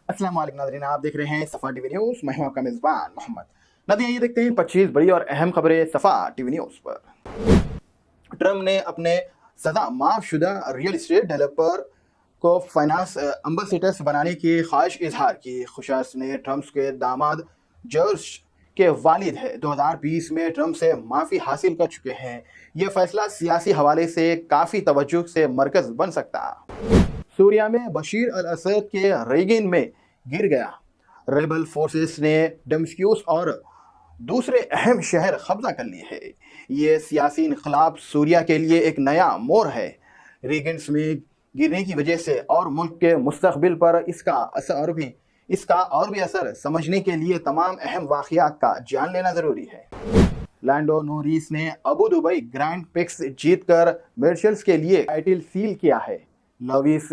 अस्सलाम वालेकुम नाज़रीन, आप देख रहे हैं सफ़ा टीवी न्यूज़। मैं हूं आपका मेज़बान मोहम्मद। नाज़रीन, ये देखते हैं 25 बड़ी और अहम खबरें सफ़ा टीवी न्यूज़ पर। ट्रम्प ने अपने सदा माफ़शुदा रियल एस्टेट डेवलपर को फाइनेंस एम्बेसडर बनाने की ख्वाहिश इजहार की। खुशास ने ट्रम्प के दामाद जॉर्ज के वालिद है। 2020 में ट्रम्प से माफ़ी हासिल कर चुके हैं। ये फैसला सियासी हवाले से काफ़ी तवज्जो से मरकज़ बन सकता। सूरिया में बशीर अल असद के रेगिन में गिर गया। रेबल फोर्सेस ने डमस्क्यूस और दूसरे अहम शहर कब्जा कर लिए हैं। ये सियासी इनकलाब सूरिया के लिए एक नया मोड़ है। रेगिन्स में गिरने की वजह से और मुल्क के मुस्तकबिल पर इसका और भी असर समझने के लिए तमाम अहम वाक़यात का जान लेना ज़रूरी है। लैंडो नोरिस ने अबू दुबई ग्रैंड पिक्स जीतकर मर्शल्स के लिए टाइटल सील किया है। लविस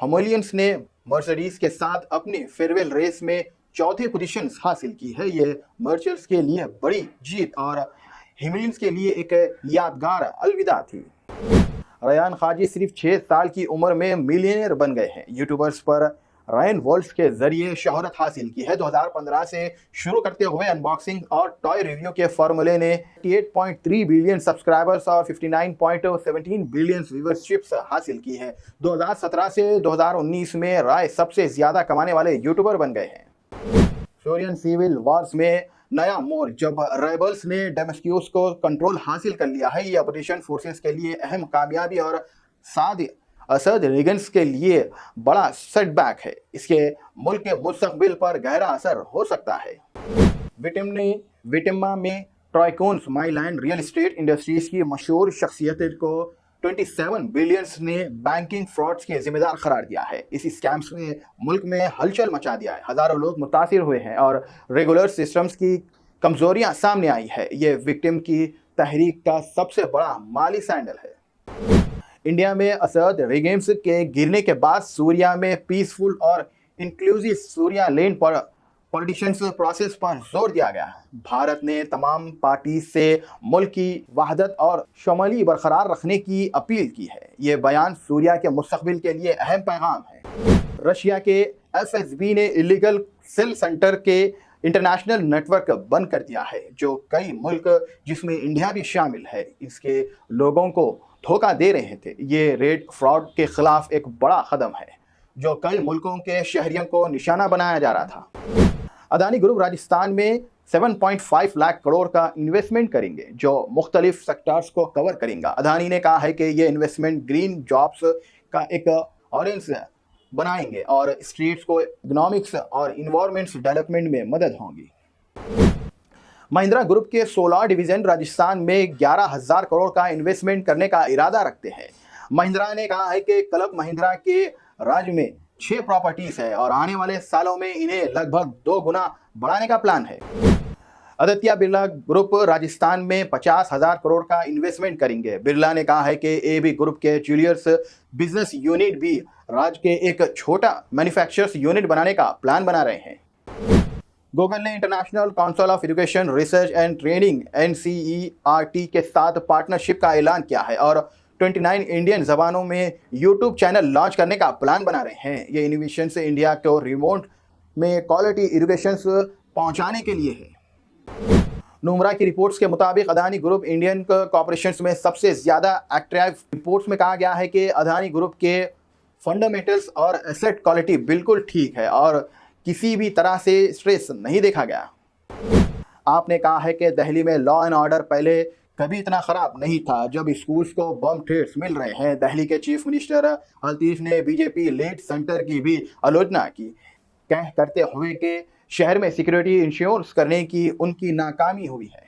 हमोलियंस ने मर्सिडीज के साथ अपनी फेयरवेल रेस में चौथी पोजीशन हासिल की है। ये मर्चल्स के लिए बड़ी जीत और हिमलियंस के लिए एक यादगार अलविदा थी। रयान खाजी सिर्फ 6 साल की उम्र में मिलियनेयर बन गए हैं। यूट्यूबर्स पर रायन वॉल्स के जरिए शोहरत हासिल की है। 2015 से शुरू करते हुए अनबॉक्सिंग और टॉय रिव्यू के फॉर्मूले ने 88.3 बिलियन सब्सक्राइबर्स और 59.17 बिलियन व्यूवरशिप्स हासिल की है। 2017 से 2019 में राय सबसे ज्यादा कमाने वाले यूट्यूबर बन गए हैं। सोरियन सिविल वॉर्स में नया मोड़ जब रेबल्स ने डेमस्क्यूस को कंट्रोल हासिल कर लिया है। ये ऑपरेशन फोर्सेस के लिए अहम कामयाबी और साथ असद रेगन्स के लिए बड़ा सेटबैक है। इसके मुल्क के मुस्तकबिल पर गहरा असर हो सकता है। विटिम्मा में ट्राइकोन्स माइलैंड रियल एस्टेट इंडस्ट्रीज की मशहूर शख्सियत को 27 बिलियंस ने बैंकिंग फ्रॉड्स के जिम्मेदार करार दिया है। इस स्कैम्स ने मुल्क में हलचल मचा दिया है। हजारों लोग मुतासिर हुए हैं और रेगुलर सिस्टम्स की कमजोरियां सामने आई है। ये विक्टिम की तहरीक का सबसे बड़ा माली सैंडल है। इंडिया में असद रेगिम्स के गिरने के बाद सूरिया में पीसफुल और इंक्लूसिव सूरिया लेन पर पॉलिटिशियंस प्रोसेस पर जोर दिया गया। भारत ने तमाम पार्टी से मुल्क की वहदत और शमूली बरकरार रखने की अपील की है। ये बयान सूरिया के मुस्तकबिल के लिए अहम पैगाम है। रशिया के एफएसबी ने इलीगल सेल सेंटर के इंटरनेशनल नेटवर्क बंद कर दिया है, जो कई मुल्क जिसमें इंडिया भी शामिल है इसके लोगों को धोखा दे रहे थे। ये रेड फ्रॉड के खिलाफ एक बड़ा कदम है जो कई मुल्कों के शहरियों को निशाना बनाया जा रहा था। अदानी ग्रुप राजस्थान में 7.5 लाख करोड़ का इन्वेस्टमेंट करेंगे जो मुख्तलिफ सेक्टर्स को कवर करेंगे। अदानी ने कहा है कि ये इन्वेस्टमेंट ग्रीन जॉब्स का एक ऑरेंज बनाएंगे और स्ट्रीट्स को इकोनॉमिक्स और इन्वायरमेंट्स डेवलपमेंट में मदद होगी। महिंद्रा ग्रुप के 16 डिवीजन राजस्थान में 11,000 करोड़ का इन्वेस्टमेंट करने का इरादा रखते हैं। महिंद्रा ने कहा है कि क्लब महिंद्रा के राज्य में 6 प्रॉपर्टीज है और आने वाले सालों में इन्हें लगभग 2 गुना बढ़ाने का प्लान है। आदित्य बिरला ग्रुप राजस्थान में 50,000 करोड़ का इन्वेस्टमेंट करेंगे। बिरला ने कहा है कि एबी ग्रुप के जूलियर्स बिजनेस यूनिट भी राज्य के एक छोटा मैन्युफैक्चरर्स यूनिट बनाने का प्लान बना रहे हैं। गूगल ने international council of education research and training NCERT के साथ पार्टनरशिप का ऐलान किया है और 29 इंडियन जबानों में यूट्यूब चैनल लॉन्च करने का प्लान बना रहे हैं। ये इनोवेशन से इंडिया को रिमोट में क्वालिटी एजुकेशन पहुंचाने के लिए है। नुमरा की रिपोर्ट्स के मुताबिक अदानी ग्रुप इंडियन कॉर्पोरेशंस में सबसे ज़्यादा एक्टिव। रिपोर्ट्स में कहा गया है कि अदानी ग्रुप के फंडामेंटल्स और एसेट क्वालिटी बिल्कुल ठीक है और किसी भी तरह से स्ट्रेस नहीं देखा गया। आपने कहा है कि दिल्ली में लॉ एंड ऑर्डर पहले कभी इतना ख़राब नहीं था जब स्कूल्स को बम थ्रेट्स मिल रहे हैं। दिल्ली के चीफ मिनिस्टर हल्तीफ ने बीजेपी लेड सेंटर की भी आलोचना की, करते हुए कि शहर में सिक्योरिटी इंश्योरेंस करने की उनकी नाकामी हुई है।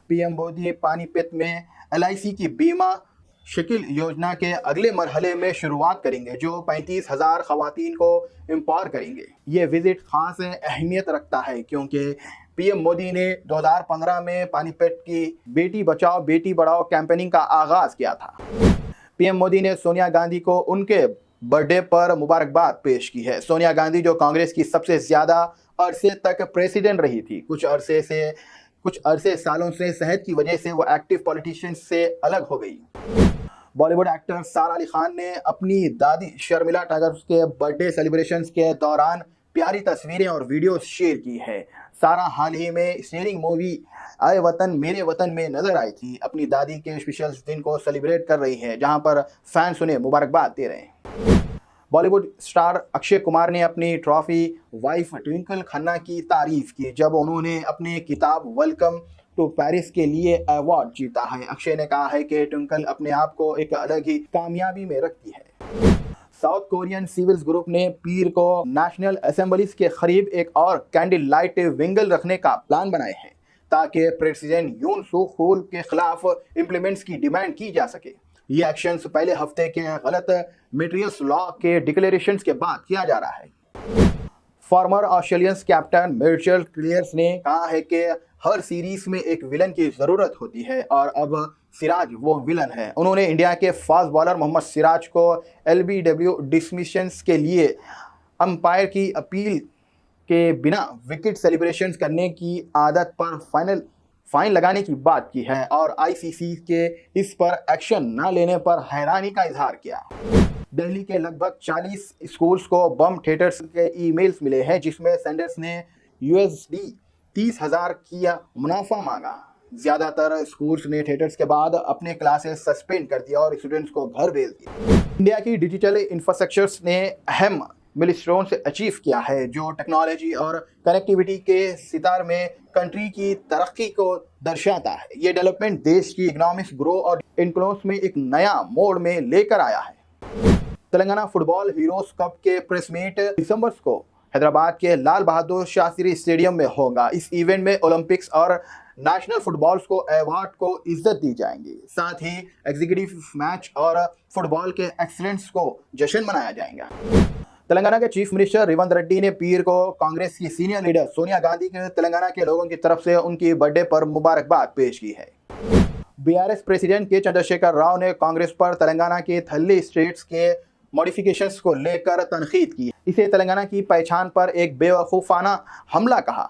पीएम मोदी पानीपत में LIC की बीमा शकील योजना के अगले मरहले में शुरुआत करेंगे जो 35,000 खवातीन को एम्पावर करेंगे। ये विजिट खास अहमियत रखता है क्योंकि पीएम मोदी ने 2015 में पानीपत की बेटी बचाओ बेटी बढ़ाओ कैंपेनिंग का आगाज किया था। पीएम मोदी ने सोनिया गांधी को उनके बर्थडे पर मुबारकबाद पेश की है। सोनिया गांधी जो कांग्रेस की सबसे ज्यादा अरसे तक प्रेसिडेंट रही थी, कुछ अरसे सालों से सेहत की वजह से वो एक्टिव पॉलिटिशियन से अलग हो गई। बॉलीवुड एक्टर सारा अली खान ने अपनी दादी शर्मिला टैगोर के बर्थडे सेलिब्रेशंस के दौरान प्यारी तस्वीरें और वीडियोस शेयर की है। सारा हाल ही में स्टेरिंग मूवी आए वतन मेरे वतन में नजर आई थी। अपनी दादी के स्पेशल दिन को सेलिब्रेट कर रही है, जहां पर फैंस उन्हें मुबारकबाद दे रहे हैं। बॉलीवुड स्टार अक्षय कुमार ने अपनी ट्रॉफी वाइफ ट्विंकल खन्ना की तारीफ की जब उन्होंने अपनी किताब वेलकम टू पेरिस के लिए अवार्ड जीता है। अक्षय ने कहा है कि ट्विंकल अपने आप को एक अलग ही कामयाबी में रखती है। साउथ कोरियन सिविल्स ग्रुप ने पीर को नेशनल असेंबलीज के करीब एक और कैंडल लाइट विंगल रखने का प्लान बनाए हैं ताकि प्रेसिडेंट यून सूक यूल के खिलाफ इम्प्लीमेंट्स की डिमांड की जा सके। ये एक्शन पहले हफ्ते के गलत मटेरियल्स लॉ के डिक्लेरेशंस के बाद किया जा रहा है। Farmer Australian captain Mitchell clears ने कहा है कि हर सीरीज में एक विलन की जरूरत होती है और अब सिराज वो विलन है। उन्होंने इंडिया के फास्ट बॉलर मोहम्मद सिराज को LBW डिसमिशंस के लिए अंपायर की अपील के बिना विकेट सेलिब्रेशंस करने की आदत पर फाइन लगाने की बात की है और ICC के इस पर एक्शन न लेने पर हैरानी का इजहार किया। दिल्ली के लगभग 40 स्कूल्स को बम थिएटर्स के ईमेल्स मिले हैं जिसमें सेंडर्स ने USD 30,000 किया मुनाफा मांगा। ज्यादातर स्कूल्स ने थिएटर्स के बाद अपने क्लासेस सस्पेंड कर दिया और स्टूडेंट्स को घर भेज दिया। इंडिया की डिजिटल इंफ्रास्ट्रक्चर्स ने अहम मिलस्टोन्स अचीव किया है जो टेक्नोलॉजी और कनेक्टिविटी के सितार में कंट्री की तरक्की को दर्शाता है। ये डेवलपमेंट देश की इकोनॉमिक ग्रो और इन्फ्लुएंस में एक नया मोड़ में लेकर आया है। तेलंगाना फुटबॉल हीरोज कप के प्रेस मीट दिसंबर को हैदराबाद के लाल बहादुर शास्त्री स्टेडियम में होगा। इस इवेंट में ओलंपिक्स और नेशनल फुटबॉल्स को अवार्ड को इज्जत दी जाएंगी। साथ ही एग्जीक्यूटिव मैच और फुटबॉल के एक्सीलेंस को जश्न मनाया जाएगा। तेलंगाना के चीफ मिनिस्टर रेवंत रेड्डी ने पीर को कांग्रेस की सीनियर लीडर सोनिया गांधी के तेलंगाना के लोगों की तरफ से उनकी बर्थडे पर मुबारकबाद पेश की है। BRS प्रेसिडेंट के चंद्रशेखर राव ने कांग्रेस पर तेलंगाना के थल्ली स्टेट्स के मॉडिफिकेशंस को लेकर तनकीद की। इसे तेलंगाना की पहचान पर एक बेवकूफाना हमला कहा।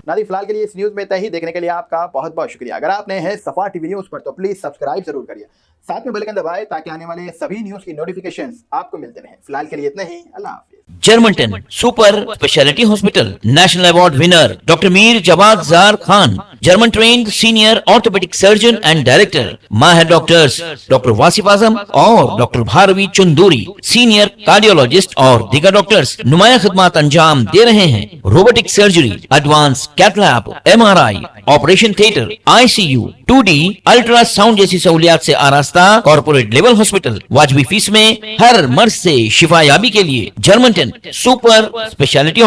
नादी फिलहाल के लिए इस न्यूज में इतना ही। देखने के लिए आपका बहुत बहुत शुक्रिया। अगर आप नए हैं सफा टीवी न्यूज पर तो प्लीज सब्सक्राइब जरूर करिए, साथ में बेल आइकन दबाएं ताकि आने वाले सभी न्यूज की नोटिफिकेशंस आपको मिलते रहें। फिलहाल के लिए इतना ही। अल्लाह हाफिज। Germanten super speciality hospital national award winner doctor Mir Jawad Jar Khan, German trained senior orthopaedic surgeon and director, माहिर डॉक्टर्स डॉक्टर वासिफ आजम और doctor Bharavi Chanduri, senior cardiologist और दीगर डॉक्टर्स नुमाया खिदमत अंजाम दे रहे हैं। Robotic surgery, advance cath lab, MRI, operation theatre, ICU, 2D ultrasound जैसी सहूलियात से आरास्ता कॉर्पोरेट लेवल हॉस्पिटल। वाजबी फीस में हर मर्ज से शिफायाबी के लिए जर्मनटन सुपर स्पेशलिटी